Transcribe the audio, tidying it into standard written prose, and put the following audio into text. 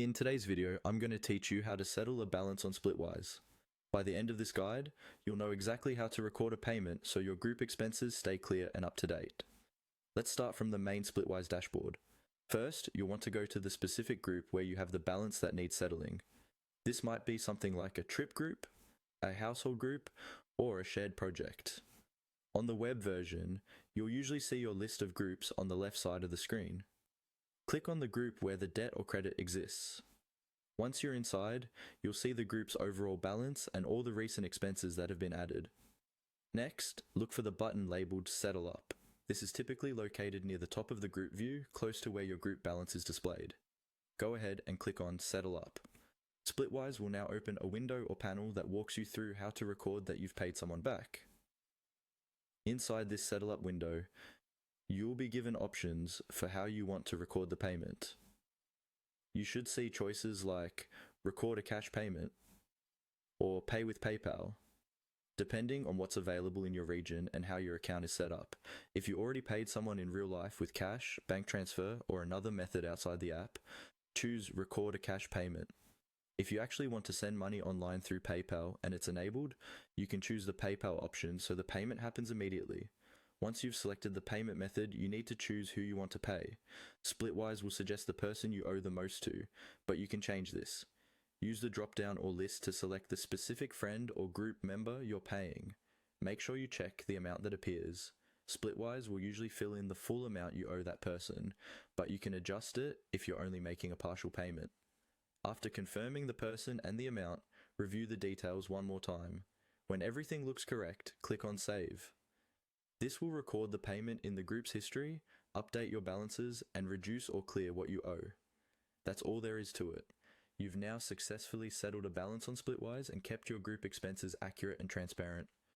In today's video, I'm going to teach you how to settle a balance on Splitwise. By the end of this guide, you'll know exactly how to record a payment so your group expenses stay clear and up to date. Let's start from the main Splitwise dashboard. First, you'll want to go to the specific group where you have the balance that needs settling. This might be something like a trip group, a household group, or a shared project. On the web version, you'll usually see your list of groups on the left side of the screen. Click on the group where the debt or credit exists. Once you're inside, you'll see the group's overall balance and all the recent expenses that have been added. Next, look for the button labeled Settle Up. This is typically located near the top of the group view, close to where your group balance is displayed. Go ahead and click on Settle Up. Splitwise will now open a window or panel that walks you through how to record that you've paid someone back. Inside this Settle Up window, you'll be given options for how you want to record the payment. You should see choices like Record a cash payment or Pay with PayPal, depending on what's available in your region and how your account is set up. If you already paid someone in real life with cash, bank transfer, or another method outside the app, choose Record a cash payment. If you actually want to send money online through PayPal and it's enabled, you can choose the PayPal option so the payment happens immediately. Once you've selected the payment method, you need to choose who you want to pay. Splitwise will suggest the person you owe the most to, but you can change this. Use the drop-down or list to select the specific friend or group member you're paying. Make sure you check the amount that appears. Splitwise will usually fill in the full amount you owe that person, but you can adjust it if you're only making a partial payment. After confirming the person and the amount, review the details one more time. When everything looks correct, click on Save. This will record the payment in the group's history, update your balances, and reduce or clear what you owe. That's all there is to it. You've now successfully settled a balance on Splitwise and kept your group expenses accurate and transparent.